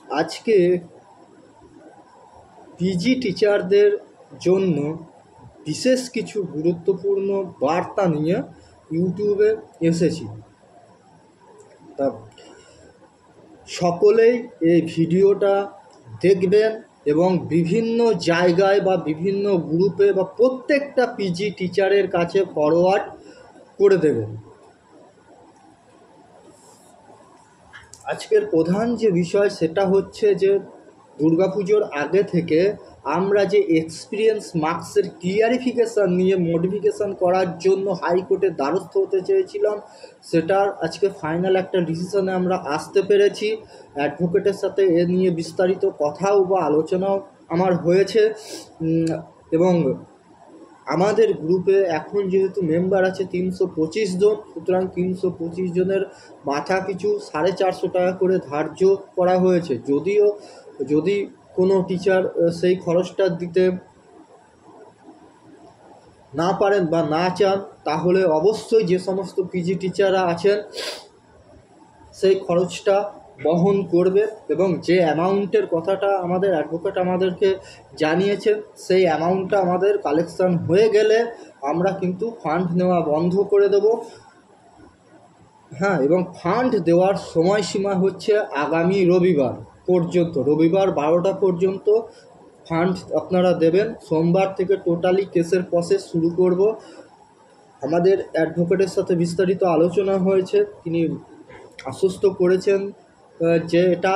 আজকে পিজি টিচারদের জন্য বিশেষ কিছু গুরুত্বপূর্ণ বার্তা নিয়ে ইউটিউবে এসেছি। তা সকলেই এই ভিডিওটা দেখবেন এবং বিভিন্ন জায়গায় বা বিভিন্ন গ্রুপে বা প্রত্যেকটা পিজি টিচারের কাছে ফরওয়ার্ড করে দেবেন। আজকের প্রধান যে বিষয় সেটা হচ্ছে যে দুর্গাপুজোর আগে থেকে আমরা যে এক্সপিরিয়েন্স মার্কসের ক্লিয়ারিফিকেশান নিয়ে মডিফিকেশান করার জন্য হাইকোর্টের দ্বারস্থ হতে চেয়েছিলাম, সেটার আজকে ফাইনাল একটা ডিসিশনে আমরা আসতে পেরেছি। অ্যাডভোকেটের সাথে এ নিয়ে বিস্তারিত কথাও বা আলোচনাও আমার হয়েছে এবং আমাদের গ্রুপে এখন যেহেতু মেম্বার আছে 325 জন, সুতরাং 325 জনের মাথা পিছু 450 টাকা করে ধার্য করা হয়েছে। যদিও যদি কোনো টিচার সেই খরচটা দিতে না পারেন বা না চান, তাহলে অবশ্যই যে সমস্ত পিজি টিচাররা আছেন সেই খরচটা বহন করবে এবং যে অ্যামাউন্টের কথাটা আমাদের অ্যাডভোকেট আমাদেরকে জানিয়েছেন সেই অ্যামাউন্টটা আমাদের কালেকশান হয়ে গেলে আমরা কিন্তু ফান্ড নেওয়া বন্ধ করে দেব। হ্যাঁ, এবং ফান্ড দেওয়ার সময়সীমা হচ্ছে আগামী রবিবার পর্যন্ত, রবিবার 12টা পর্যন্ত ফান্ড আপনারা দেবেন। সোমবার থেকে টোটালি কেসের প্রসেস শুরু করব। আমাদের অ্যাডভোকেটের সাথে বিস্তারিত আলোচনা হয়েছে, তিনি আশ্বস্ত করেছেন যে এটা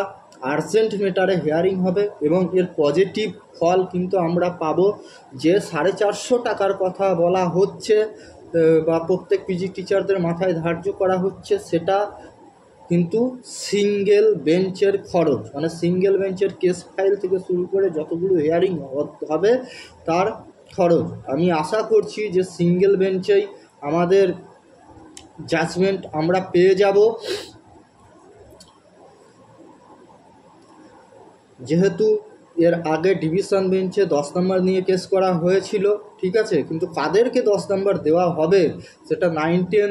আর্জেন্ট ম্যাটারে হিয়ারিং হবে এবং এর পজিটিভ ফল কিন্তু আমরা পাবো। যে 450 টাকার কথা বলা হচ্ছে বা প্রত্যেক পিজি টিচারদের মাথায় ধার্য করা হচ্ছে, সেটা কিন্তু সিঙ্গেল বেঞ্চের খরচ, মানে সিঙ্গেল বেঞ্চের কেস ফাইল থেকে শুরু করে যতগুলো হিয়ারিং হবে তার খরচ। আমি আশা করছি যে সিঙ্গেল বেঞ্চেই আমাদের জাজমেন্ট আমরা পেয়ে যাব। যেহেতু এর আগে ডিভিশন বেঞ্চে 10 নম্বর নিয়ে কেস করা হয়েছিল, ঠিক আছে, কিন্তু কাদেরকে 10 নম্বর দেওয়া হবে সেটা 9, 10,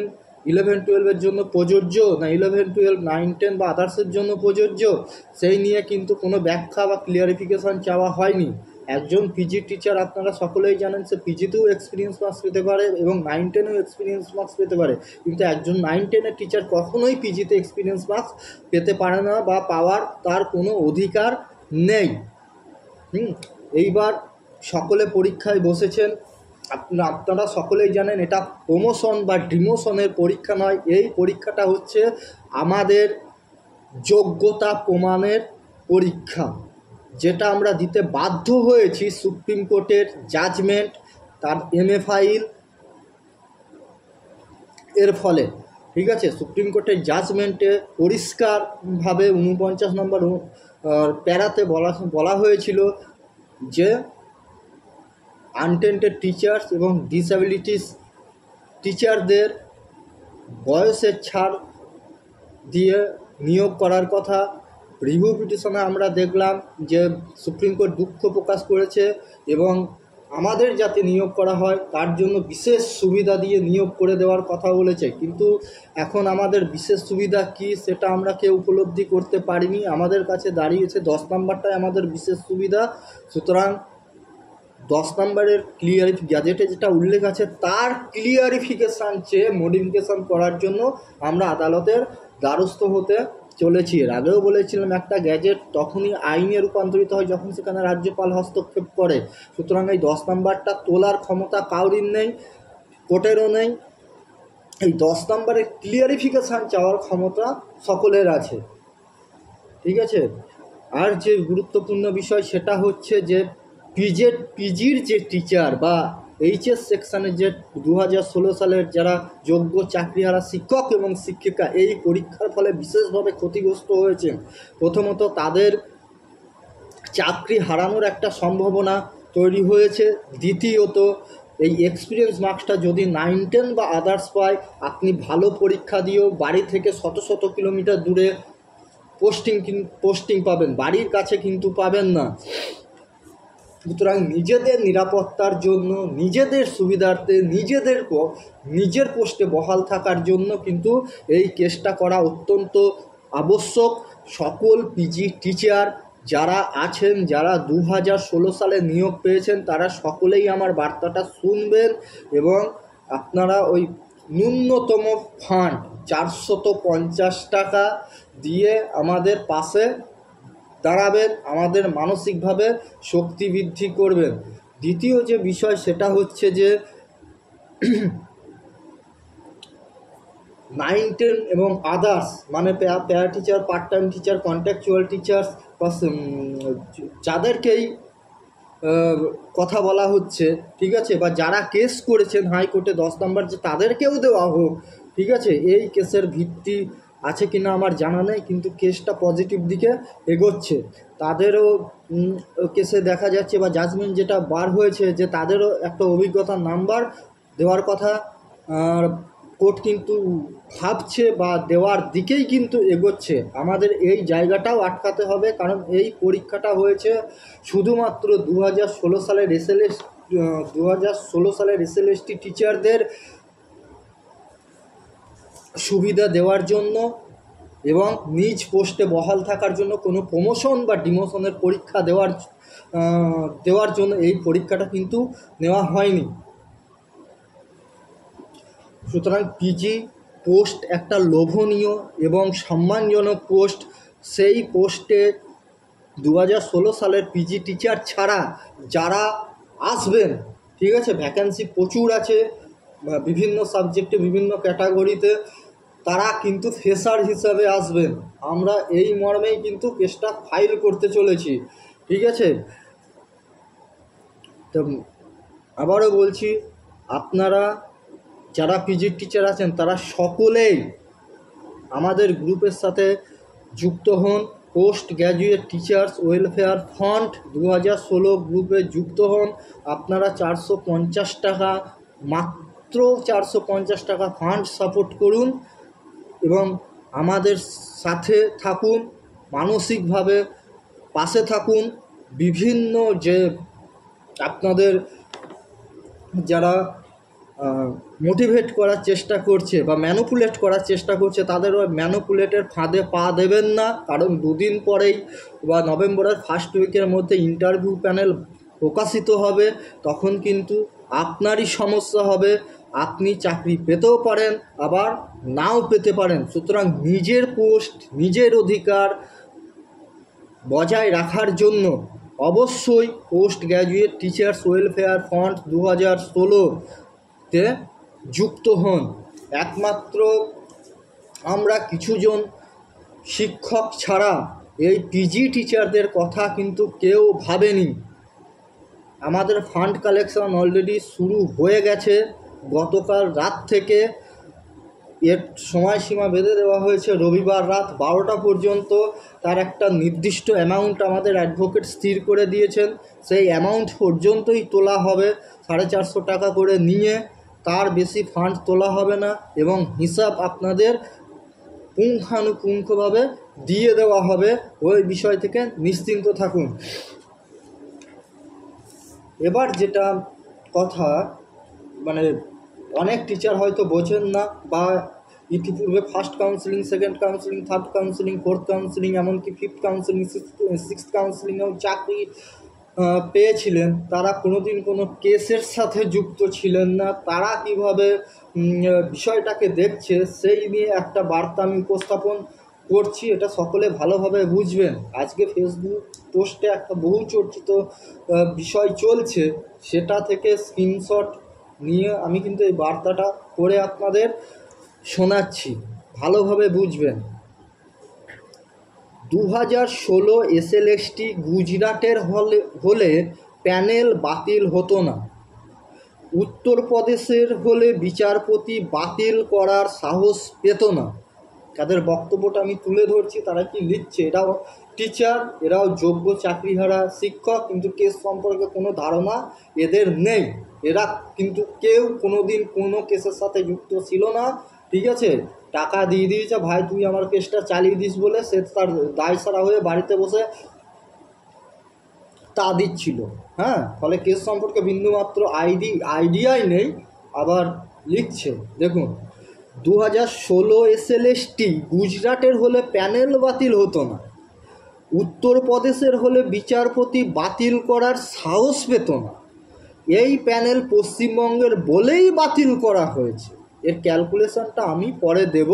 11, 12-এর জন্য প্রযোজ্য না 11, 12, 9, 10 বা আদার্সের জন্য প্রযোজ্য, সেই নিয়ে কিন্তু কোনো ব্যাখ্যা বা ক্লিয়ারিফিকেশান চাওয়া হয়নি। একজন পিজি টিচার আপনারা সকলেই জানেন সে পিজিতেও এক্সপিরিয়েন্স মার্কস পেতে পারে এবং 9, 10-এও এক্সপিরিয়েন্স মার্কস পেতে পারে, কিন্তু একজন 9, 10-এর টিচার কখনোই পিজিতে এক্সপিরিয়েন্স মার্কস পেতে পারে না বা পাওয়ার তার কোনো অধিকার নেই। এইবার সকলে পরীক্ষায় বসেছেন, আপনারা সকলেই জানেন এটা প্রমোশন বা ডিমোশনের পরীক্ষা নয়। এই পরীক্ষাটা হচ্ছে আমাদের যোগ্যতা প্রমাণের পরীক্ষা, যেটা আমরা দিতে বাধ্য হয়েছি সুপ্রিম কোর্টের জাজমেন্ট, তার MA ফাইল এর ফলে, ঠিক আছে। সুপ্রিম কোর্টের জাজমেন্টে পরিষ্কারভাবে 49 নম্বর প্যারাতে বলা হয়েছিল যে আনটেন্টেড টিচার্স এবং ডিসএবিলিটিস টিচারদের বয়সের ছাড় দিয়ে নিয়োগ করার কথা। রিভিউ পিটিশনে আমরা দেখলাম যে সুপ্রিম কোর্ট দুঃখ প্রকাশ করেছে এবং আমাদের যাতে নিয়োগ করা হয় তার জন্য বিশেষ সুবিধা দিয়ে নিয়োগ করে দেওয়ার কথা বলেছে, কিন্তু এখন আমাদের বিশেষ সুবিধা কি সেটা আমরা কেউ উপলব্ধি করতে পারিনি। আমাদের কাছে দাঁড়িয়েছে 10 নম্বরটাই আমাদের বিশেষ সুবিধা। সুতরাং 10 নম্বরের গ্যাজেটে যেটা উল্লেখ আছে তার ক্লিয়ারিফিকেশান চেয়ে মডিফিকেশান করার জন্য আমরা আদালতের দ্বারস্থ হতে চলেছি। এর আগেও বলেছিলাম একটা গ্যাজেট তখনই আইনে রূপান্তরিত হয় যখন সেখানে রাজ্যপাল হস্তক্ষেপ করে। সুতরাং এই 10 নম্বরটা তোলার ক্ষমতা কাউরির নেই, কোর্টেরও নেই। এই 10 নম্বরের ক্লিয়ারিফিকেশান চাওয়ার ক্ষমতা সকলের আছে, ঠিক আছে। আর যে গুরুত্বপূর্ণ বিষয় সেটা হচ্ছে যে পিজির যে টিচার বা HS সেকশানের যে 2016 সালের যারা যোগ্য চাকরিহারা শিক্ষক এবং শিক্ষিকা এই পরীক্ষার ফলে বিশেষভাবে ক্ষতিগ্রস্ত হয়েছেন। প্রথমত তাদের চাকরি হারানোর একটা সম্ভাবনা তৈরি হয়েছে। দ্বিতীয়ত এই এক্সপিরিয়েন্স মার্কসটা যদি 9, 10 বা আদার্স পায়, আপনি ভালো পরীক্ষা দিয়েও বাড়ি থেকে শত শত কিলোমিটার দূরে পোস্টিং পাবেন, বাড়ির কাছে কিন্তু পাবেন না। সুতরাং নিজেদের নিরাপত্তার জন্য, নিজেদের সুবিধার্থে, নিজের পোস্টে বহাল থাকার জন্য কিন্তু এই কেসটা করা অত্যন্ত আবশ্যক। সকল পিজি টিচার যারা আছেন, যারা 2016 সালে নিয়োগ পেয়েছেন, তারা সকলেই আমার বার্তাটা শুনবেন এবং আপনারা ওই ন্যূনতম ফান্ড 450 টাকা দিয়ে আমাদের পাশে দাঁড়াবেন, আমাদের মানসিকভাবে শক্তি বৃদ্ধি করবেন। দ্বিতীয় যে বিষয় সেটা হচ্ছে যে 9, 10 এবং আদার্স মানে para teacher, part time teacher, contractual teacher বা যাদেরকেই কথা বলা হচ্ছে, ঠিক আছে, বা যারা কেস করেছেন হাইকোর্টে 10 নম্বর, যে তাদেরকেও দেওয়া হোক, ঠিক আছে। এই কেসের ভিত্তি আছে কিনা আমার জানা নেই, কিন্তু কেসটা পজিটিভ দিকে এগোচ্ছে। তাদেরও কেসে দেখা যাচ্ছে বা জাজমেন্ট যেটা বার হয়েছে যে তাদেরও একটা অভিজ্ঞতার নাম্বার দেওয়ার কথা কোর্ট কিন্তু ভাবছে বা দেওয়ার দিকেই কিন্তু এগোচ্ছে। আমাদের এই জায়গাটাও আটকাতে হবে, কারণ এই পরীক্ষাটা হয়েছে শুধুমাত্র 2016 সালের এসএলএসটি টিচারদের সুবিধা দেওয়ার জন্য এবং নিজ পোস্টে বহাল থাকার জন্য, কোনো প্রমোশন বা ডিমোশনের পরীক্ষা দেওয়ার জন্য এই পরীক্ষাটা কিন্তু নেওয়া হয়নি। সুতরাং পিজি পোস্ট একটা লোভনীয় এবং সম্মানজনক পোস্ট। সেই পোস্টে 2016 সালের পিজি টিচার ছাড়া যারা আসবেন, ঠিক আছে, ভ্যাকেন্সি প্রচুর আছে বিভিন্ন সাবজেক্টে, বিভিন্ন ক্যাটাগরিতে, তারা কিন্তু ফ্রেশার হিসাবে আসবেন। আমরা এই মর্মেই কিন্তু কেসটা ফাইল করতে চলেছি, ঠিক আছে। তো আবারও বলছি, আপনারা যারা পিজির টিচার আছেন তারা সকলেই আমাদের গ্রুপের সাথে যুক্ত হন। Post graduate teachers welfare fund 2016 গ্রুপে যুক্ত হন। আপনারা 450 টাকা, মাত্র 450 টাকা ফান্ড সাপোর্ট করুন এবং আমাদের সাথে থাকুন, মানসিকভাবে পাশে থাকুন। বিভিন্ন যে আপনাদের যারা মোটিভেট করার চেষ্টা করছে বা ম্যানুপুলেট করার চেষ্টা করছে, তাদের ওই ম্যানুপুলেটের ফাঁদে পা দেবেন না, কারণ দুদিন পরেই বা নভেম্বরের ফার্স্ট উইকের মধ্যে ইন্টারভিউ প্যানেল প্রকাশিত হবে। তখন কিন্তু আপনারই সমস্যা হবে, আপনি চাকরি পেতেও পারেন আবার নাও পেতে পারেন। সুতরাং নিজের পোস্ট, নিজের অধিকার বজায় রাখার জন্য অবশ্যই post graduate teachers welfare fund 2016-তে যুক্ত হন। একমাত্র আমরা কিছুজন শিক্ষক ছাড়া এই পিজি টিচারদের কথা কিন্তু কেউ ভাবেনি। আমাদের ফান্ড কালেকশন অলরেডি শুরু হয়ে গেছে গতকাল রাত থেকে। এর সময়সীমা বেঁধে দেওয়া হয়েছে রবিবার রাত 12টা পর্যন্ত। তার একটা নির্দিষ্ট অ্যামাউন্ট আমাদের অ্যাডভোকেট স্থির করে দিয়েছেন, সেই অ্যামাউন্ট পর্যন্তই তোলা হবে। 450 টাকা করে নিয়ে তার বেশি ফান্ড তোলা হবে না এবং হিসাব আপনাদের পুঙ্খানুপুঙ্খভাবে দিয়ে দেওয়া হবে। ওই বিষয় থেকে নিশ্চিন্ত থাকুন। এবার যেটা কথা, মানে অনেক টিচার হয়তো বোঝেন না বা ইতিপূর্বে first counselling, second counselling, third counselling, fourth counselling, এমনকি ফিফথ কাউন্সিলিং, সিক্সথ কাউন্সিলিংয়েও চাকরি পেয়েছিলেন, তারা কোনোদিন কোনো কেসের সাথে যুক্ত ছিলেন না। তারা কিভাবে বিষয়টাকে দেখছে সেই নিয়ে একটা বার্তা আমি উপস্থাপন করছি, এটা সকলে ভালোভাবে বুঝবেন। আজকে ফেসবুক পোস্টে একটা বহু চর্চিত বিষয় চলছে, সেটা থেকে স্ক্রিনশট নিয়ে আমি কিন্তু এই বার্তাটা করে আপনাদের শোনাচ্ছি, ভালোভাবে বুঝবেন। 2016 এসএলএসটি গুজরাটের হলে প্যানেল বাতিল হতো না। উত্তরপ্রদেশের হলে বিচারপতি বাতিল করার সাহস পেত না। তাদের বক্তব্যটা আমি তুলে ধরছি, তারা কি লিখছে। এরাও টিচার, এরাও যোগ্য চাকরিহারা শিক্ষক, কিন্তু কেস সম্পর্কে কোনো ধারণা এদের নেই। এরা কিন্তু কেউ কোনো দিন কোনো কেসের সাথে যুক্ত ছিল না, ঠিক আছে। টাকা দিয়ে দিয়েছে, ভাই তুই আমার কেসটা চালিয়ে দিস বলে, সে তার দায় সারা হয়ে বাড়িতে বসে তা দিচ্ছিল। হ্যাঁ, ফলে কেস সম্পর্কে বিন্দুমাত্র আইডিয়াই নেই, আবার লিখছে। দেখুন, 2016 SLST গুজরাটের হলে প্যানেল বাতিল হতো না, উত্তরপ্রদেশের হলে বিচারপতি বাতিল করার সাহস পেত না। এই প্যানেল পশ্চিমবঙ্গের বলেই বাতিল করা হয়েছে। এর ক্যালকুলেশনটা আমি পরে দেব,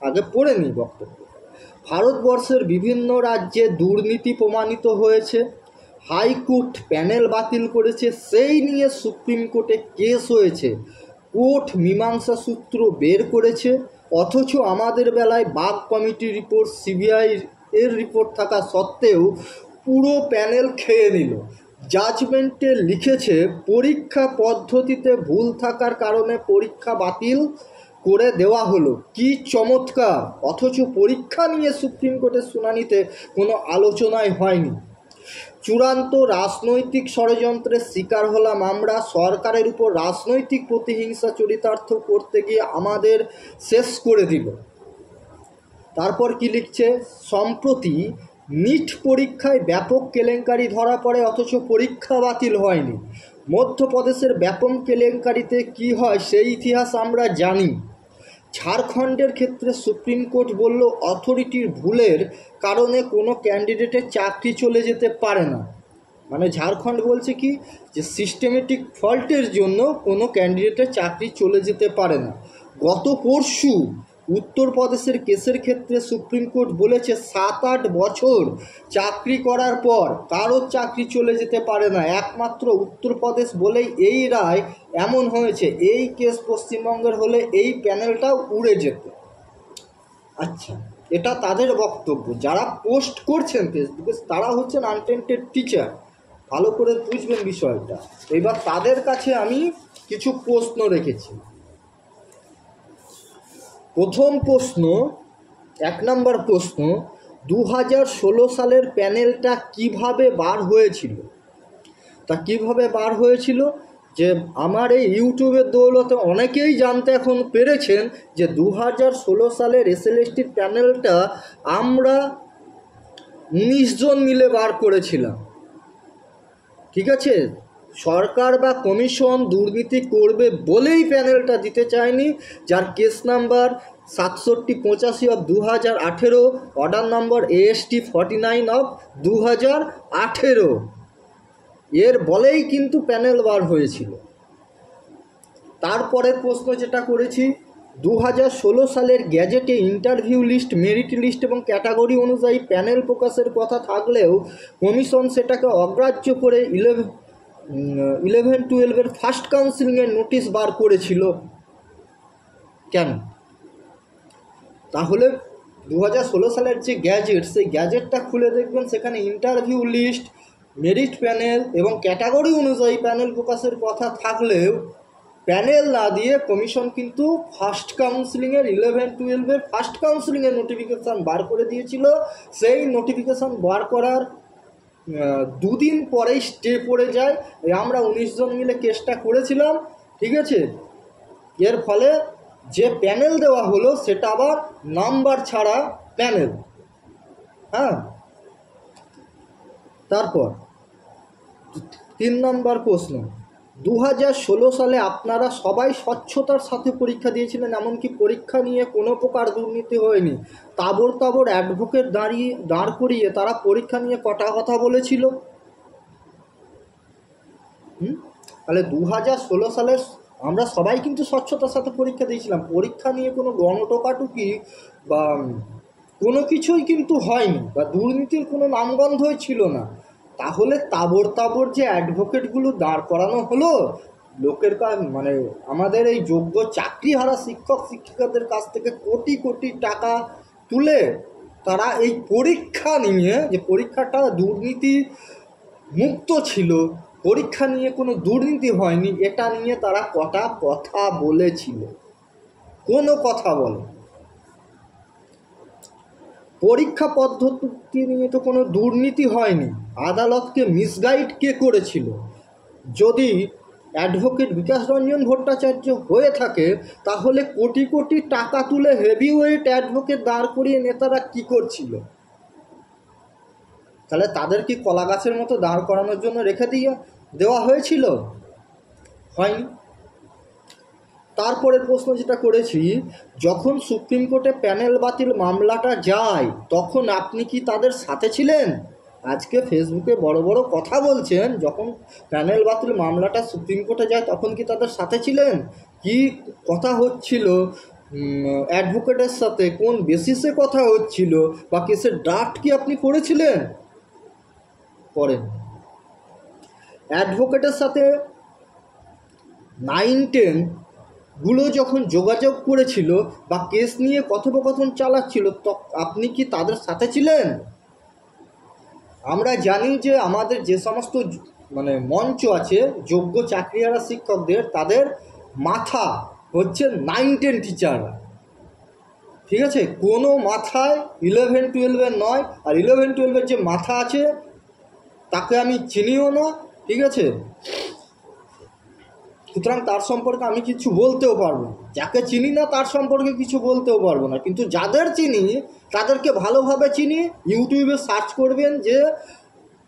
আগে পড়ে নিই বক্তব্য। ভারতবর্ষের বিভিন্ন রাজ্যে দুর্নীতি প্রমাণিত হয়েছে, হাইকোর্ট প্যানেল বাতিল করেছে, সেই নিয়ে সুপ্রিম কোর্টে কেস হয়েছে, কোর্ট মীমাংসা সূত্র বের করেছে। অথচ আমাদের বেলায় বাগ কমিটির রিপোর্ট, সিবিআই এর রিপোর্ট থাকা সত্ত্বেও পুরো প্যানেল খেয়ে নিল। জাজমেন্টে লিখেছে পরীক্ষা পদ্ধতিতে ভুল থাকার কারণে পরীক্ষা বাতিল করে দেওয়া হলো। কি চমৎকার! অথচ পরীক্ষা নিয়ে সুপ্রিম কোর্টের শুনানিতে কোনো আলোচনাই হয়নি। চূড়ান্ত রাজনৈতিক ষড়যন্ত্রের শিকার হলাম আমরা। সরকারের উপর রাজনৈতিক প্রতিহিংসা চরিতার্থ করতে গিয়ে আমাদের শেষ করে দিল। তারপর কি লিখছে, সম্প্রতি নিট পরীক্ষায় ব্যাপক কেলেঙ্কারি ধরা পড়ে অথচ পরীক্ষা বাতিল হয়নি। মধ্যপ্রদেশের ব্যাপক কেলেঙ্কারিতে কি হয় সেই ইতিহাস আমরা জানি। ঝাড়খণ্ডের ক্ষেত্রে সুপ্রিম কোর্ট বলল অথরিটির ভুলের কারণে কোনো ক্যান্ডিডেটের চাকরি চলে যেতে পারে না। মানে ঝাড়খণ্ড বলছে কি, যে সিস্টেমেটিক ফল্টের জন্য কোনো ক্যান্ডিডেটের চাকরি চলে যেতে পারে না। গত পরশু উত্তরপ্রদেশের কেসের ক্ষেত্রে সুপ্রিম কোর্ট বলেছে 7-8 বছর চাকরি করার পর কারোর চাকরি চলে যেতে পারে না, একমাত্র উত্তরপ্রদেশ বলেই এই রায় এমন হয়েছে। এই কেস পশ্চিমবঙ্গের হলে এই প্যানেলটাও উড়ে যেত। আচ্ছা, এটা তাদের বক্তব্য। যারা পোস্ট করছেন ফেসবুকে তারা হচ্ছেন আনটেন্টেড টিচার, ভালো করে বুঝবেন বিষয়টা। এবার তাদের কাছে আমি কিছু প্রশ্ন রেখেছি। প্রথম প্রশ্ন, 1 নম্বর প্রশ্ন, 2016 সালের প্যানেলটা কিভাবে বার হয়েছিল? তা কিভাবে বার হয়েছিল, যে আমার এই ইউটিউবের দৌলতে অনেকেই জানতে এখন পেরেছেন যে 2016 সালের এসএলএসটির প্যানেলটা আমরা 19 জন মিলে বার করেছিলাম। ঠিক আছে, সরকার বা কমিশন দুর্নীতি করবে বলেই প্যানেলটা দিতে চায়নি, যার case number 6785 of 2018, order number AST 49 of 2018, এর বলেই কিন্তু প্যানেল বার হয়েছিল। তারপরের প্রশ্ন যেটা করেছি, 2016 সালের গ্যাজেটে ইন্টারভিউ লিস্ট, মেরিট লিস্ট এবং ক্যাটাগরি অনুযায়ী প্যানেল প্রকাশের কথা থাকলেও কমিশন সেটাকে অগ্রাহ্য করে 11-12 ফার্স্ট কাউন্সিলিংয়ের নোটিশ বার করেছিল কেন? তাহলে 2016 সালের যে গ্যাজেট, সেই গ্যাজেটটা খুলে দেখবেন, সেখানে ইন্টারভিউ লিস্ট, মেরিট প্যানেল এবং ক্যাটাগরি অনুযায়ী প্যানেল প্রকাশের কথা থাকলেও প্যানেল না দিয়ে কমিশন কিন্তু ফার্স্ট কাউন্সিলিংয়ের 11-12 ফার্স্ট কাউন্সিলিংয়ের নোটিফিকেশান বার করে দিয়েছিল। সেই নোটিফিকেশান বার করার 2 দিন পরেই স্টে পড়ে যায়। আমরা 19 জন মিলে কেসটা করেছিলাম, ঠিক আছে। এর ফলে যে প্যানেল দেওয়া হলো সেটা আবার নাম্বার ছাড়া প্যানেল। হ্যাঁ, তারপর 3 নম্বর প্রশ্ন, 2016 সালে আপনারা সবাই স্বচ্ছতার সাথে পরীক্ষা দিয়েছিলেন, এমনকি পরীক্ষা নিয়ে কোনো প্রকার দুর্নীতি হয়নি। তাবড় তাবড় অ্যাডভোকেট দাঁড় করিয়ে তারা পরীক্ষা নিয়ে কটা কথা বলেছিল। তাহলে 2016 সালের আমরা সবাই কিন্তু স্বচ্ছতার সাথে পরীক্ষা দিয়েছিলাম, পরীক্ষা নিয়ে কোনো গণটোকাটুকি বা কোনো কিছুই কিন্তু হয়নি, বা দুর্নীতির কোনো নামগন্ধই ছিল না। তাহলে তাবড় তাবড় যে অ্যাডভোকেটগুলো দাঁড় করানো হলো লোকের মানে আমাদের এই যোগ্য চাকরিহারা শিক্ষক শিক্ষিকাদের কাছ থেকে কোটি কোটি টাকা তুলে তারা এই পরীক্ষা নিয়ে, যে পরীক্ষাটা দুর্নীতি মুক্ত ছিল, পরীক্ষা নিয়ে কোনো দুর্নীতি হয়নি, এটা নিয়ে তারা কটা কথা বলেছিল? কোনো কথা বলে। পরীক্ষা পদ্ধতি নিয়ে তো কোনো দুর্নীতি হয়নি। আদালতকে মিসগাইড কে করেছিল? যদি অ্যাডভোকেট বিকাশ রঞ্জন ভট্টাচার্য হয়ে থাকে তাহলে কোটি কোটি টাকা তুলে হেভিওয়েট অ্যাডভোকেট দাঁড় করিয়ে নেতারা কি করছিল? তাহলে তাদের কি কলা গাছের মতো দাঁড় করানোর জন্য রেখে দেওয়া হয়েছিল? হয়নি। তারপরের প্রশ্ন যেটা করেছি, যখন সুপ্রিম কোর্টে প্যানেল বাতিল মামলাটা যায় তখন আপনি কি তাদের সাথে ছিলেন? আজকে ফেসবুকে বড় বড় কথা বলছেন, যখন প্যানেল বাতিল মামলাটা সুপ্রিম কোর্টে যায় তখন কি তাদের সাথে ছিলেন? কি কথা হচ্ছিল অ্যাডভোকেটের সাথে, কোন বেসিসে কথা হচ্ছিল, বা কেসের ড্রাফট কি আপনি করেছিলেন? করেন। অ্যাডভোকেটের সাথে 9-10 গুলো যখন যোগাযোগ করেছিল বা কেস নিয়ে কথোপকথন চালাচ্ছিল, আপনি কি তাদের সাথে ছিলেন? আমরা জানি যে আমাদের যে সমস্ত মঞ্চ আছে যোগ্য চাকরিহারা শিক্ষকদের, তাদের মাথা হচ্ছে 9-10 টিচাররা, ঠিক আছে? কোনো মাথায় 11-12 নয়। আর 11-12 যে মাথা আছে তাকে আমি চিনিও না, ঠিক আছে? সুতরাং তার সম্পর্কে আমি কিছু বলতেও পারবো না। যাকে চিনি না তার সম্পর্কে কিছু বলতেও পারবো না, কিন্তু যাদের চিনি তাদেরকে ভালোভাবে চিনি। ইউটিউবে সার্চ করবেন যে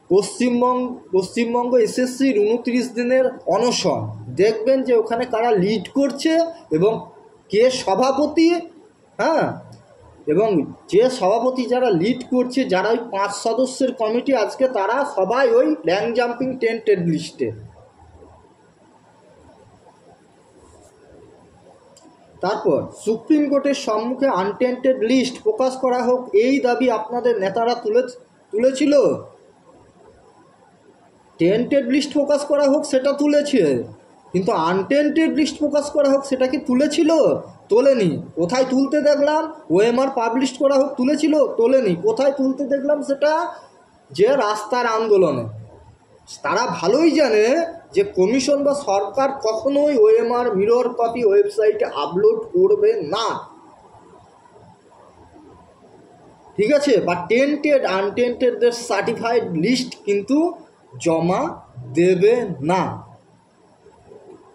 পশ্চিমবঙ্গ এসএসসির 29 দিনের অনশন, দেখবেন যে ওখানে কারা লিড করছে এবং কে সভাপতি। হ্যাঁ, এবং যে সভাপতি যারা লিড করছে, যারা ওই 5 সদস্যের কমিটি, আজকে তারা সবাই ওই র্যাঙ্ক জাম্পিং টেন্টেড লিস্টে। তারপর সুপ্রিম কোর্টের সম্মুখে আনটেন্টেড লিস্ট প্রকাশ করা হোক, এই দাবি আপনাদের নেতারা তুলেছিল। টেন্টেড লিস্ট প্রকাশ করা হোক সেটা তুলেছে, কিন্তু আনটেন্টেড লিস্ট প্রকাশ করা হোক সেটা কি তুলেছিল? তোলেনি। কোথায় তুলতে দেখলাম? ওএমআর পাবলিশ করা হোক তুলেছিল? তোলেনি। কোথায় তুলতে দেখলাম সেটা? যে রাস্তার আন্দোলনে। তারা ভালোই জানে যে কমিশন বা সরকার কখনোই ওএমআর মিরর কপি ওয়েবসাইটে আপলোড করবে না, ঠিক আছে? বা টেন্টেড আনটেন্টেডদের সার্টিফাইড লিস্ট কিন্তু জমা দেবে না।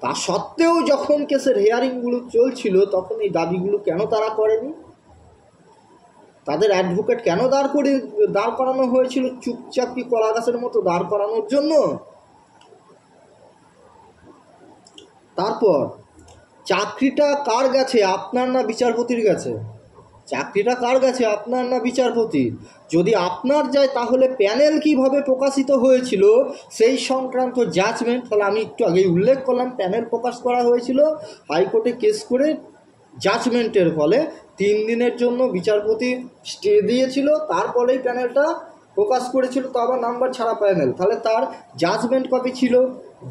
তা সত্ত্বেও যখন কেসের হিয়ারিংগুলো চলছিল তখন এই দাবিগুলো কেন তারা করেনি? তাদের অ্যাডভোকেট কেন দাঁড় করানো হয়েছিল? চুপচাপ কি কলা গাছের মতো দাঁড় করানোর জন্য? তারপর চাকরিটা কার গেছে, আপনার না বিচারপতির গেছে? চাকরিটা কার গেছে, আপনার না বিচারপতি? যদি আপনার যায় তাহলে প্যানেল কিভাবে প্রকাশিত হয়েছিল সেই সংক্রান্ত জাজমেন্ট, তাহলে আমি একটু আগেই উল্লেখ করলাম প্যানেল প্রকাশ করা হয়েছিল হাইকোর্টে কেস করে। জাজমেন্টের ফলে 3 দিনের জন্য বিচারপতি স্টে দিয়েছিল, তারপরেই প্যানেলটা প্রকাশ করেছিল, তো আবার নাম্বার ছাড়া প্যানেল। তাহলে তার জাজমেন্ট কপি ছিল,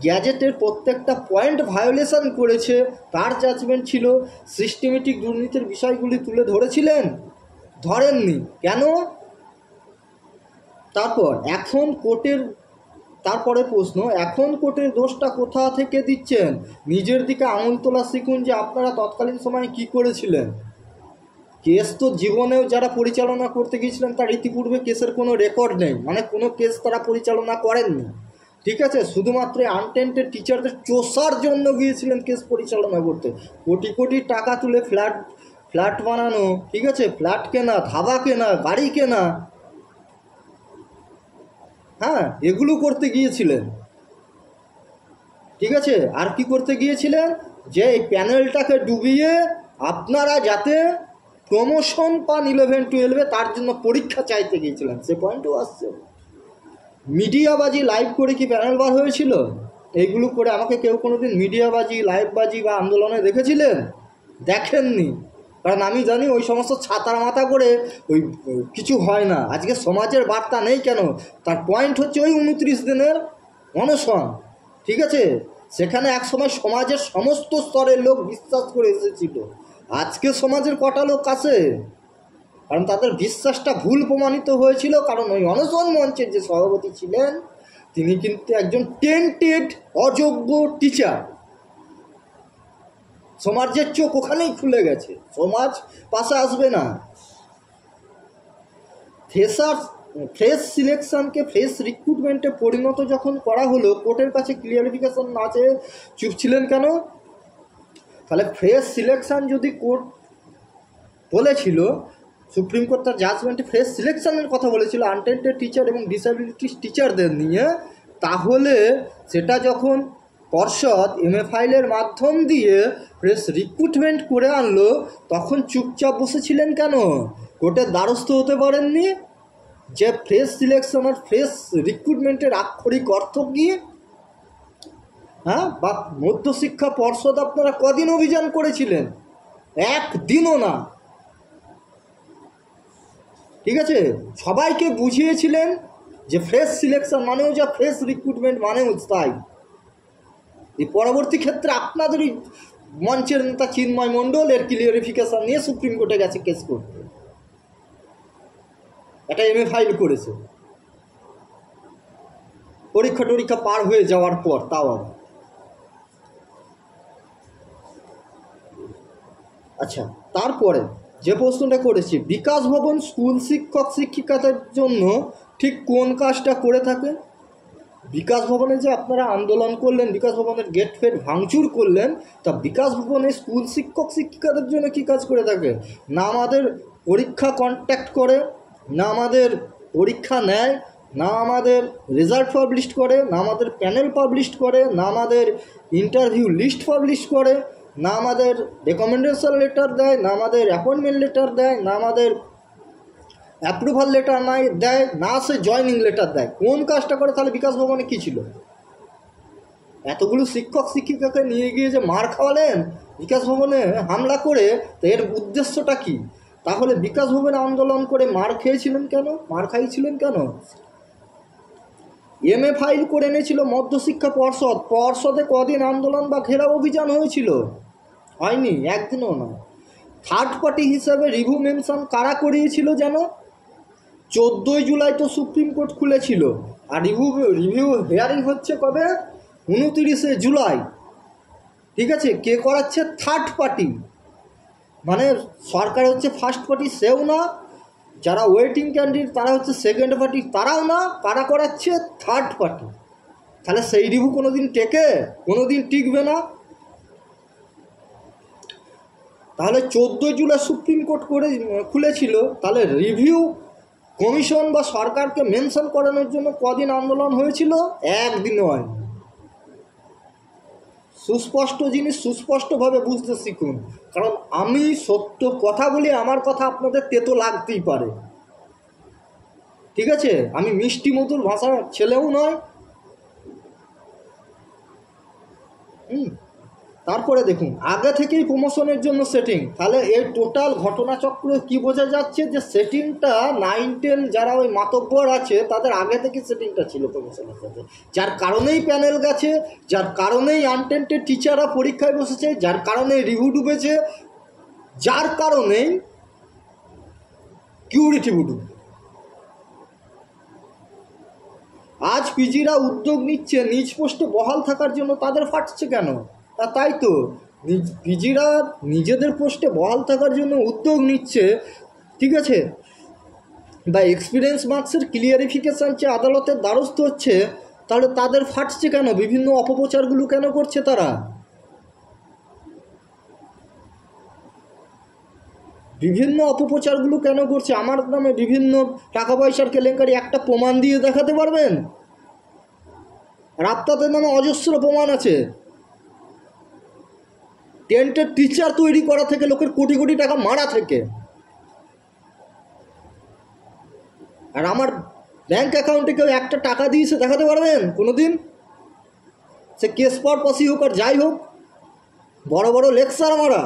গ্যাজেটের প্রত্যেকটা পয়েন্ট ভায়োলেশন করেছে তার জাজমেন্ট ছিল। সিস্টেমেটিক দুর্নীতির বিষয়গুলি তুলে ধরেছিলেন? ধরেননি। কেন? তারপরে প্রশ্ন, এখন কোর্টের দোষটা কোথা থেকে দিচ্ছেন? নিজের দিকে আঙুল তোলা শিখুন যে আপনারা তৎকালীন সময়ে কি করেছিলেন। কেস তো জীবনেও যারা পরিচালনা করতে গিয়েছিলেন তার ইতিপূর্বে কেসের কোনো রেকর্ড নেই, কোনো কেস তারা পরিচালনা করেননি, ঠিক আছে? শুধুমাত্র আনটেন্টেড টিচারদের চোষার জন্য গিয়েছিলেন কেস পরিচালনা করতে। কোটি কোটি টাকা তুলে ফ্ল্যাট বানানো, ঠিক আছে? ফ্ল্যাট কেনা, ধাবা কেনা, গাড়ি কেনা, হ্যাঁ, এগুলো করতে গিয়েছিলেন, ঠিক আছে? আর কি করতে গিয়েছিলেন? যে এই প্যানেলটাকে ডুবিয়ে আপনারা যাতে প্রমোশন পান 11-12 তার জন্য পরীক্ষা চাইতে গিয়েছিলেন। সে পয়েন্টও আসছে। মিডিয়াবাজি লাইভ করে কি প্যানেল বার হয়েছিল? এইগুলো করে আমাকে কেউ কোনোদিন মিডিয়াবাজি, লাইভবাজি বা আন্দোলনে দেখেছিলেন? দেখেননি। কারণ আমি জানি ওই সমস্ত ছাতার মাথা করে ওই কিছু হয় না। আজকে সমাজের বার্তা নেই কেন? তার পয়েন্ট হচ্ছে ওই 29 দিনের অনশন, ঠিক আছে? সেখানে একসময় সমাজের সমস্ত স্তরের লোক বিশ্বাস করে এসেছিল। আজকে সমাজের কটা লোক আছে? কারণ তাদের বিশ্বাসটা ভুল প্রমাণিত হয়েছিল, কারণ ওই অনশন মঞ্চের যে সভাপতি ছিলেন তিনি কিন্তু একজন টেন্টেড অযোগ্য টিচার। সমাজের চোখ ওখানেই খুলে গেছে, সমাজ পাশে আসবে না। ফ্রেশ সিলেকশনকে ফ্রেশ রিক্রুটমেন্টে পরিণত যখন করা হলো, কোর্টের কাছে ক্লিয়ারিফিকেশন না চেয়ে চুপ ছিলেন কেন? তাহলে ফ্রেশ সিলেকশন যদি কোর্ট বলেছিল, সুপ্রিম কোর্ট তার জাজমেন্টে ফ্রেশ সিলেকশনের কথা বলেছিল আনটেন্টেড টিচার এবং ডিসএবিলিটি টিচারদের নিয়ে, তাহলে সেটা যখন পর্ষদ এমএ ফাইলের মাধ্যম দিয়ে ফ্রেশ রিক্রুটমেন্ট করে আনলো, তখন চুপচাপ বসেছিলেন কেন? কোর্টের দ্বারস্থ হতে পারেননি? যে ফ্রেশ সিলেকশন আর ফ্রেশ রিক্রুটমেন্টের আক্ষরিক অর্থ কী? হ্যাঁ, বা মধ্যশিক্ষা পর্ষদ আপনারা কদিন অভিযান করেছিলেন? একদিনও না। ঠিক আছে, সবাইকে বুঝিয়েছিলেন যে ফ্রেশ সিলেকশন মানেও যা, ফ্রেশ রিক্রুটমেন্ট মানেও তাই। এই পরবর্তী ক্ষেত্রে আপনাদেরই মঞ্চের নেতা চিন্ময় মণ্ডল এর ক্লিয়ারিফিকেশন নিয়ে সুপ্রিম কোর্টে গেছে কেস করতে, একটা এমএ ফাইল করেছে পরীক্ষা পার হয়ে যাওয়ার পর, তাও আবার। আচ্ছা, তারপরে যে প্রশ্নটা করেছি, বিকাশ ভবন স্কুল শিক্ষক শিক্ষিকাদের জন্য ঠিক কোন কাজটা করে থাকে? বিকাশ ভবনে যে আপনারা আন্দোলন করলেন, বিকাশ ভবনের গেট ফেট ভাঙচুর করলেন, তা বিকাশ ভবনে স্কুল শিক্ষক শিক্ষিকাদের জন্য কী কাজ করে থাকে? না আমাদের পরীক্ষা কন্ট্যাক্ট করে, না আমাদের পরীক্ষা নেয়, না আমাদের রেজাল্ট পাবলিশ করে, না আমাদের প্যানেল পাবলিশ করে, না আমাদের ইন্টারভিউ লিস্ট পাবলিশ করে, না আমাদের রেকমেন্ডেশন লেটার দেয়, না আমাদের অ্যাপয়েন্টমেন্ট লেটার দেয়, না আমাদের অ্যাপ্রুভাল লেটার নাই দেয়, না সে জয়নিং লেটার দেয়। কোন কাজটা করে তাহলে বিকাশ ভবনে কী ছিল? এতগুলো শিক্ষক শিক্ষিকাকে নিয়ে গিয়ে যে মার খাওয়ালেন বিকাশ ভবনে হামলা করে, তো এর উদ্দেশ্যটা কি? তাহলে বিকাশ ভবনে আন্দোলন করে মার খেয়েছিলেন কেন, মার খাইছিলেন কেন? এমএ ফাইল করে এনেছিল মধ্যশিক্ষা পর্ষদ, পর্ষদে কদিন আন্দোলন বা ঘেরাও অভিযান হয়েছিল? হয়নি, একদিনও না। থার্ড পার্টি হিসাবে রিভিউ মেনশন কারা করিয়েছিল যেন? 14 জুলাই তো সুপ্রিম কোর্ট খুলেছিল, আর রিভিউ হিয়ারিং হচ্ছে কবে? 29 জুলাই। ঠিক আছে, কে করাচ্ছে? Third party. মানে সরকার হচ্ছে ফার্স্ট পার্টি, সেও না, যারা ওয়েটিং ক্যান্ডিডেট তারা হচ্ছে সেকেন্ড পার্টি, তারাও না, কারা করাচ্ছে? Third party. তাহলে সেই রিভিউ কোনো দিন টেকে? কোনো দিন টিকবে না। তাহলে 14 জুলাই সুপ্রিম কোর্ট খুলেছিল, তাহলে রিভিউ কমিশন বা সরকারকে মেনশন করানোর জন্য কদিন আন্দোলন হয়েছিল? একদিনও হয়নি। সুস্পষ্ট জিনিস সুস্পষ্টভাবে বুঝতে শিখুন, কারণ আমি সত্য কথা বলি, আমার কথা আপনাদের তেতো লাগতেই পারে। ঠিক আছে, আমি মিষ্টি মধুর ভাষার ছেলেও নয়। তারপরে দেখুন, আগে থেকেই প্রমোশনের জন্য সেটিং। তাহলে এই টোটাল ঘটনাচক্র কি বোঝা যাচ্ছে? যে সেটিংটা 9-10 যারা ওই মাতব্বর আছে তাদের আগে থেকে সেটিংটা ছিল প্রমোশনের সাথে, যার কারণেই প্যানেল গেছে, যার কারণেই আনটেন্টেড টিচাররা পরীক্ষায় বসেছে, যার কারণে রিভিউ ডুবেছে, যার কারণেই কিউরিটি ডুবে। আজ পিজিরা উদ্যোগ নিচ্ছে নিজ পোস্টে বহাল থাকার জন্য, তাদের ফাটছে কেন? তাই তো, পিজিরা নিজেদের পোস্টে বহাল থাকার জন্য উদ্যোগ নিচ্ছে, ঠিক আছে, বা এক্সপিরিয়েন্স মার্কসের ক্লিয়ারিফিকেশান চেয়ে আদালতের দ্বারস্থ হচ্ছে, তাহলে তাদের ফাটছে কেন? বিভিন্ন অপপ্রচারগুলো কেন করছে তারা? বিভিন্ন অপপ্রচারগুলো কেন করছে? আমার নামে বিভিন্ন টাকা পয়সার কেলেঙ্কারি একটা প্রমাণ দিয়ে দেখাতে পারবেন? আর আপনাদের নামে অজস্র প্রমাণ আছে। টেন্টের টিচার তৈরি করা থেকে, লোকের কোটি কোটি টাকা মারা থেকে। আর আমার ব্যাঙ্ক অ্যাকাউন্টে কেউ একটা টাকা দিয়েছে দেখাতে পারবেন কোনো দিন? সে কেস পারপাসই হোক আর যাই হোক, বড় বড় লেকচার মারা।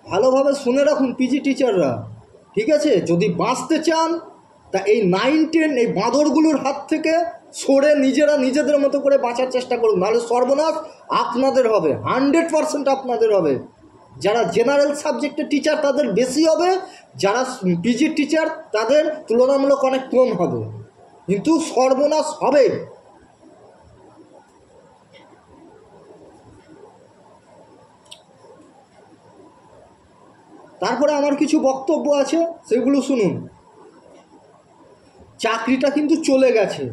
ভালোভাবে শুনে রাখুন পিজি টিচাররা, ঠিক আছে? যদি বাঁচতে চান তা এই 9-10 এই বাঁদরগুলোর হাত থেকে সরে নিজেরা নিজেদের মতো করে বাঁচার চেষ্টা করুন, নাহলে সর্বনাশ আপনাদের হবে, 100% আপনাদের হবে। যারা জেনারেল সাবজেক্টের টিচার তাদের বেশি হবে, যারা পিজি টিচার তাদের তুলনামূলক অনেক কম হবে, কিন্তু সর্বনাশ হবে। তারপরে আমার কিছু বক্তব্য আছে, সেগুলো শুনুন। চাকরিটা কিন্তু চলে গেছে,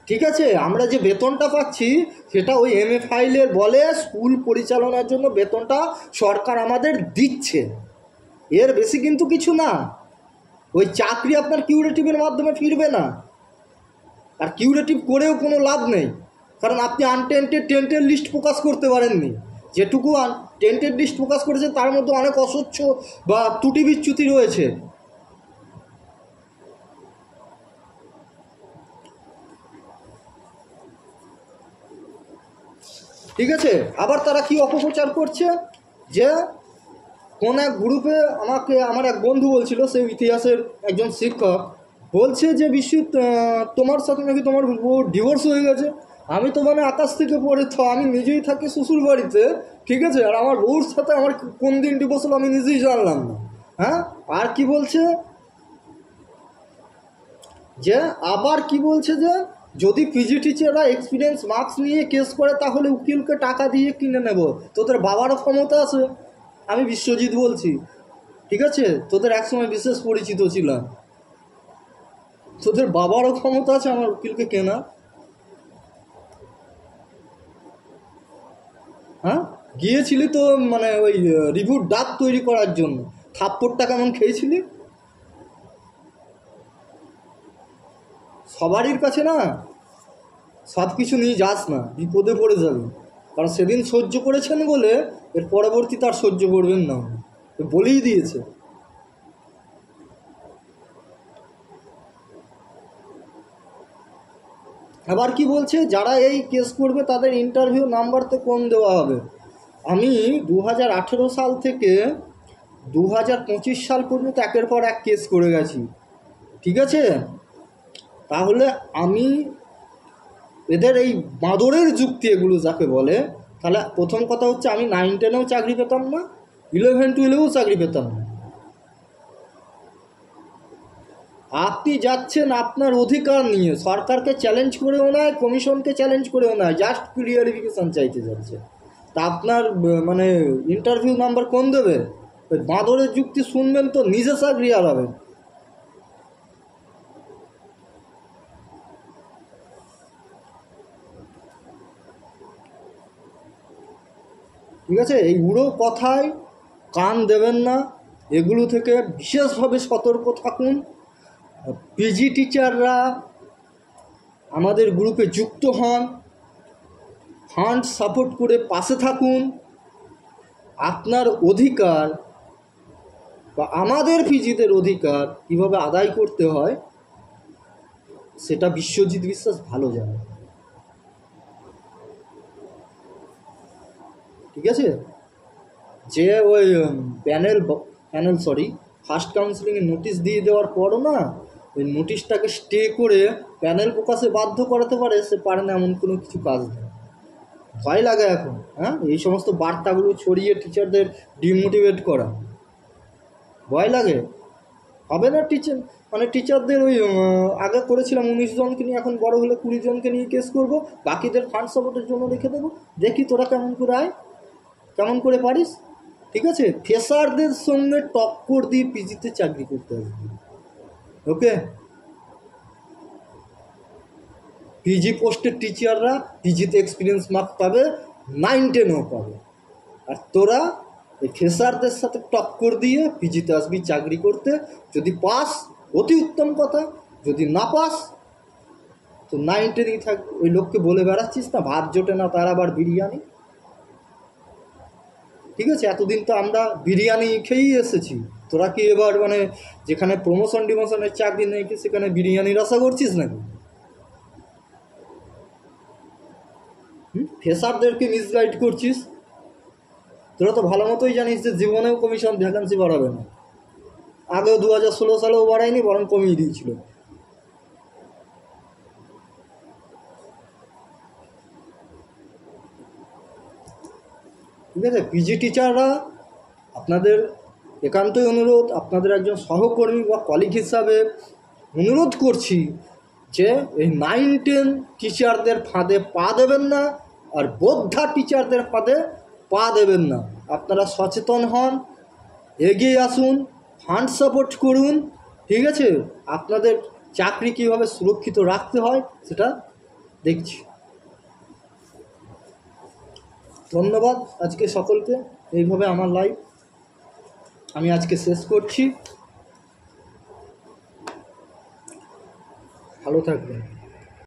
ঠিক আছে? আমরা যে বেতনটা পাচ্ছি সেটা ওই এমএ ফাইলের বলে স্কুল পরিচালনার জন্য বেতনটা সরকার আমাদের দিচ্ছে, এর বেশি কিন্তু কিছু না। ওই চাকরি আপনার কিউরেটিভের মাধ্যমে ফিরবে না, আর কিউরেটিভ করেও কোনো লাভ নেই, কারণ আপনি আনটেন্টেড টেন্টেড লিস্ট প্রকাশ করতে পারেননি। যেটুকু টেন্টেড লিস্ট প্রকাশ করেছে তার মধ্যে অনেক অস্বচ্ছ বা ত্রুটি বিচ্যুতি রয়েছে। ঠিক আছে, আবার তারা কি অপপ্রচার করছে যে কোন এক গ্রুপে আমার এক বন্ধু বলছিল, সে ইতিহাসের একজন শিক্ষক, বলছে যে বিশ্বজিৎ তোমার সাথে নাকি তোমার ডিভোর্স হয়ে গেছে। আমি তো মানে আকাশ থেকে পড়ে আমি নিজেই থাকি শ্বশুর বাড়িতে, ঠিক আছে, আর আমার বউর সাথে আমার কোন দিন ডিভোর্স হলো আমি নিজেই জানলাম না। হ্যাঁ, আর কি বলছে যে আবার কি বলছে যে যদি পিজি টিচাররা এক্সপিরিয়েন্স মার্কস নিয়ে কেস করে তাহলে উকিলকে টাকা দিয়ে কিনে নেব। তোদের বাবারও ক্ষমতা আছে, আমি বিশ্বজিৎ বলছি, ঠিক আছে, তোদের একসময় বিশেষ পরিচিত ছিলাম, তোদের বাবারও ক্ষমতা আছে আমার উকিলকে কেনা। হ্যাঁ, গিয়েছিলি তো মানে ওই রিভিউ ডাক তৈরি করার জন্য, থাপ্পড়টা কেমন খেয়েছিলি। সবারই কাছে না সব কিছু নিয়ে যাস না, বিপদে পড়ে যাবে, কারণ সেদিন সহ্য করেছেন বলে এর পরবর্তী তার সহ্য করবেন না, বলেই দিয়েছে। আবার কি বলছে, যারা এই কেস করবে তাদের ইন্টারভিউ নাম্বারতে কম দেওয়া হবে। আমি 2018 সাল থেকে 2025 সাল পর্যন্ত একের পর এক কেস করে গেছি, ঠিক আছে। তাহলে আমি এদের এই বাঁদরের যুক্তি এগুলো যাকে বলে, তাহলে প্রথম কথা হচ্ছে আমি 9-10-এও চাকরি পেতাম না, 11-12-এও চাকরি পেতাম না। আপনি যাচ্ছেন আপনার অধিকার নিয়ে, সরকারকে চ্যালেঞ্জ করেও নয়, কমিশনকে চ্যালেঞ্জ করেও নয়, জাস্ট ক্লিয়ারিফিকেশান চাইতে যাচ্ছে। তা আপনার মানে ইন্টারভিউ নাম্বার কোন দেবে? ওই বাঁদরের যুক্তি শুনবেন তো নিজে চাকরি হারাবেন। ঠিক আছে, এই উড়ো কথায় কান দেবেন না, এগুলো থেকে বিশেষভাবে সতর্ক থাকুন। পিজি টিচাররা আমাদের গ্রুপে যুক্ত হন, ফান্ড সাপোর্ট করে পাশে থাকুন। আপনার অধিকার বা আমাদের পিজিদের অধিকার কীভাবে আদায় করতে হয় সেটা বিশ্বজিৎ বিশ্বাস ভালো জানে, ঠিক আছে। যে ওই প্যানেল ফার্স্ট কাউন্সিলিংয়ে নোটিশ দিয়ে দেওয়ার পরও না ওই নোটিশটাকে স্টে করে প্যানেল প্রকাশে বাধ্য করাতে পারে, সে পারে না এমন কোনো কিছু কাজ নেই। ভয় লাগে এখন, হ্যাঁ, এই সমস্ত বার্তাগুলো ছড়িয়ে টিচারদের ডিমোটিভেট করা, ভয় লাগে। হবে না টিচারদের ওই আগে করেছিলাম 19 জনকে নিয়ে, এখন বড় হলে 20 জনকে নিয়ে কেস করব, বাকিদের ফান্ড সাপোর্টের জন্য রেখে দেবো, দেখি তোরা কেমন করে কেমন করে পারিস। ঠিক আছে, ফ্রেশারদের সঙ্গে টক্কর দিয়ে পিজিতে চাকরি করতে আসবি, ওকে। পিজি পোস্টের টিচাররা পিজিতে এক্সপিরিয়েন্স মার্ক পাবে, 9-10ও পাবে, আর তোরা এই ফ্রেশারদের সাথে টক্কর দিয়ে পিজিতে আসবি চাকরি করতে। যদি পাস অতি উত্তম কথা, যদি না পাস তো 9-10ই থাক। ওই লোককে বলে বেড়াচ্ছিস না ভাত জোটে না তার আবার বিরিয়ানি, ঠিক আছে। এতদিন তো আমরা বিরিয়ানি খেয়েই এসেছি, তোরা কি এবার মানে যেখানে প্রমোশন ডিমোশনের চাকরি নেই কি সেখানে বিরিয়ানির আশা করছিস নাকি? ফ্রেশারদেরকে মিসগাইড করছিস। তোরা তো ভালো মতোই জানিস যে জীবনেও কমিশন ভ্যাকান্সি বাড়াবে না, আগেও 2016 সালেও বাড়ায়নি, বরং কমিয়ে দিয়েছিল। ঠিক আছে, পিজি টিচাররা আপনাদের একান্তই অনুরোধ, আপনাদের একজন সহকর্মী বা কলিগ হিসাবে অনুরোধ করছি যে এই 9-10 টিচারদের ফাঁদে পা দেবেন না, আর বোদ্ধা টিচারদের ফাঁদে পা দেবেন না। আপনারা সচেতন হন, এগিয়ে আসুন, ফান্ড সাপোর্ট করুন, ঠিক আছে। আপনাদের চাকরি কীভাবে সুরক্ষিত রাখতে হয় সেটা দেখছি। ধন্যবাদ আজকে সকলকে। এইভাবে আমার লাইভ আমি আজকে শেষ করছি। ভালো থাকবেন।